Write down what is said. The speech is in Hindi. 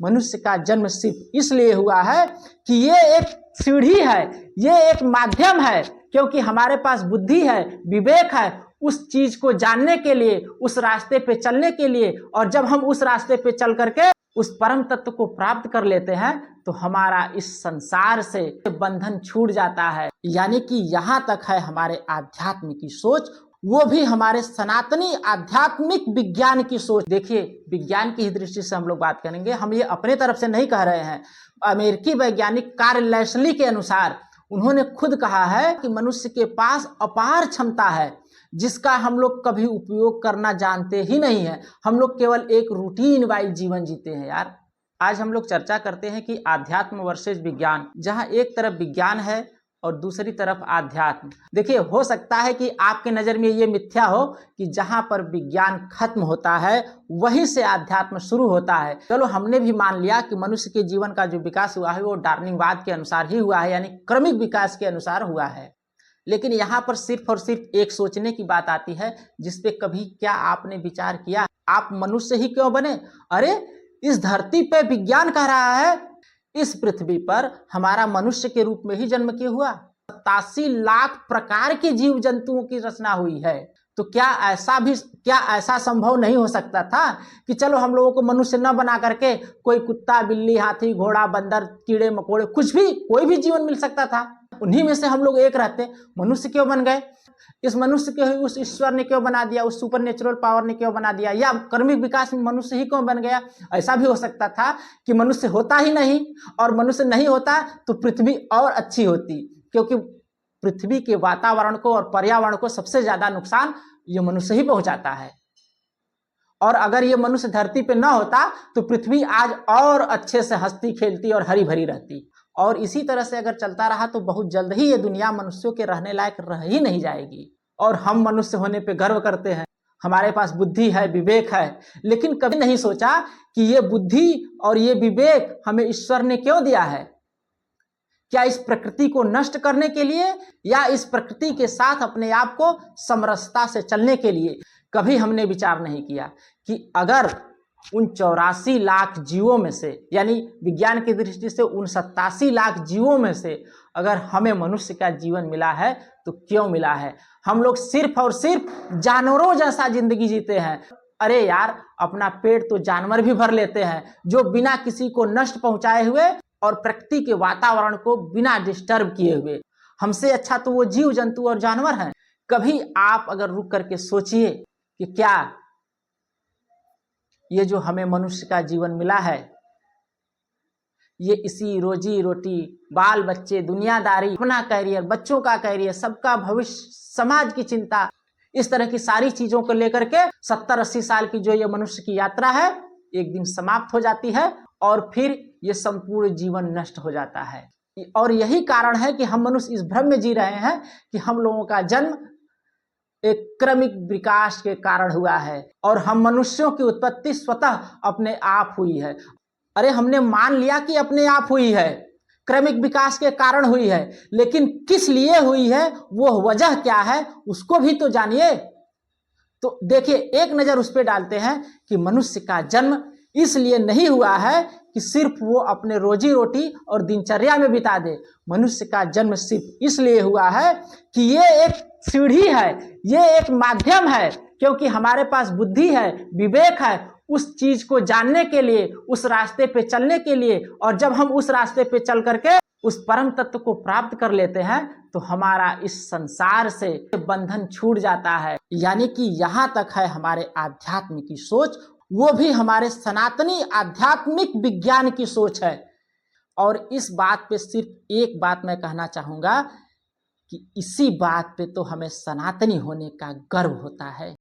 मनुष्य का जन्म सिर्फ इसलिए हुआ है कि ये एक सीढ़ी है, ये एक माध्यम है, क्योंकि हमारे पास बुद्धि है, विवेक है उस चीज को जानने के लिए, उस रास्ते पे चलने के लिए। और जब हम उस रास्ते पे चल करके उस परम तत्व को प्राप्त कर लेते हैं तो हमारा इस संसार से बंधन छूट जाता है। यानी कि यहाँ तक है हमारे आध्यात्म की सोच, वो भी हमारे सनातनी आध्यात्मिक विज्ञान की सोच। देखिए, विज्ञान की ही दृष्टि से हम लोग बात करेंगे, हम ये अपने तरफ से नहीं कह रहे हैं। अमेरिकी वैज्ञानिक कार्ल लेस्ली के अनुसार उन्होंने खुद कहा है कि मनुष्य के पास अपार क्षमता है जिसका हम लोग कभी उपयोग करना जानते ही नहीं है। हम लोग केवल एक रूटीन वाइज जीवन जीते हैं यार। आज हम लोग चर्चा करते हैं कि आध्यात्म वर्सेस विज्ञान, जहां एक तरफ विज्ञान है और दूसरी तरफ आध्यात्म। देखिए, हो सकता है कि आपके नजर में ये मिथ्या हो कि जहां पर विज्ञान खत्म होता है वहीं से आध्यात्म शुरू होता है। चलो, हमने भी मान लिया कि मनुष्य के जीवन का जो विकास हुआ है वो डार्विनवाद के अनुसार ही हुआ है, यानी क्रमिक विकास के अनुसार हुआ है। लेकिन यहाँ पर सिर्फ और सिर्फ एक सोचने की बात आती है, जिसपे कभी क्या आपने विचार किया, आप मनुष्य ही क्यों बने? अरे, इस धरती पे विज्ञान कह रहा है इस पृथ्वी पर हमारा मनुष्य के रूप में ही जन्म क्यों हुआ? 87 लाख प्रकार के जीव जंतुओं की रचना हुई है। तो क्या ऐसा संभव नहीं हो सकता था कि चलो हम लोगों को मनुष्य न बना करके कोई कुत्ता, बिल्ली, हाथी, घोड़ा, बंदर, कीड़े मकोड़े, कुछ भी, कोई भी जीवन मिल सकता था, उन्हीं में से हम लोग एक रहते। मनुष्य क्यों बन गए? इस मनुष्य के उस ईश्वर ने क्यों बना दिया? उस सुपर नेचुरल पावर ने क्यों बना दिया? या क्रमिक विकास में मनुष्य ही क्यों बन गया? ऐसा भी हो सकता था कि मनुष्य होता ही नहीं, और मनुष्य नहीं होता तो पृथ्वी और अच्छी होती, क्योंकि पृथ्वी के वातावरण को और पर्यावरण को सबसे ज्यादा नुकसान ये मनुष्य ही पहुंचाता है। और अगर ये मनुष्य धरती पे ना होता तो पृथ्वी आज और अच्छे से हंसती खेलती और हरी भरी रहती। और इसी तरह से अगर चलता रहा तो बहुत जल्द ही ये दुनिया मनुष्यों के रहने लायक रह ही नहीं जाएगी। और हम मनुष्य होने पे गर्व करते हैं, हमारे पास बुद्धि है, विवेक है, लेकिन कभी नहीं सोचा कि ये बुद्धि और ये विवेक हमें ईश्वर ने क्यों दिया है? क्या इस प्रकृति को नष्ट करने के लिए, या इस प्रकृति के साथ अपने आप को समरसता से चलने के लिए? कभी हमने विचार नहीं किया कि अगर उन 84 लाख जीवों में से, यानी विज्ञान की दृष्टि से उन 87 लाख जीवों में से अगर हमें मनुष्य का जीवन मिला है तो क्यों मिला है? हम लोग सिर्फ और सिर्फ जानवरों जैसा जिंदगी जीते हैं। अरे यार, अपना पेट तो जानवर भी भर लेते हैं, जो बिना किसी को नष्ट पहुंचाए हुए और प्रकृति के वातावरण को बिना डिस्टर्ब किए हुए। हमसे अच्छा तो वो जीव जंतु और जानवर हैं। कभी आप अगर रुक करके सोचिए कि क्या ये जो हमें मनुष्य का जीवन मिला है, ये इसी रोजी रोटी, बाल बच्चे, दुनियादारी, अपना कैरियर, बच्चों का कैरियर, सबका भविष्य, समाज की चिंता, इस तरह की सारी चीजों को लेकर के 70-80 साल की जो ये मनुष्य की यात्रा है एक दिन समाप्त हो जाती है और फिर ये संपूर्ण जीवन नष्ट हो जाता है। और यही कारण है कि हम मनुष्य इस भ्रम में जी रहे हैं कि हम लोगों का जन्म एक क्रमिक विकास के कारण हुआ है और हम मनुष्यों की उत्पत्ति स्वतः अपने आप हुई है। अरे, हमने मान लिया कि अपने आप हुई है, क्रमिक विकास के कारण हुई है, लेकिन किस लिए हुई है, वो वजह क्या है, उसको भी तो जानिए। तो देखिए, एक नजर उस पर डालते हैं कि मनुष्य का जन्म इसलिए नहीं हुआ है कि सिर्फ वो अपने रोजी रोटी और दिनचर्या में बिता दे। मनुष्य का जन्म सिर्फ इसलिए हुआ है कि ये एक सीढ़ी है, ये एक माध्यम है, क्योंकि हमारे पास बुद्धि है, विवेक है उस चीज को जानने के लिए, उस रास्ते पे चलने के लिए। और जब हम उस रास्ते पे चल करके उस परम तत्व को प्राप्त कर लेते हैं तो हमारा इस संसार से बंधन छूट जाता है। यानी कि यहाँ तक है हमारे आध्यात्म की सोच, वो भी हमारे सनातनी आध्यात्मिक विज्ञान की सोच है। और इस बात पे सिर्फ एक बात मैं कहना चाहूंगा कि इसी बात पे तो हमें सनातनी होने का गर्व होता है।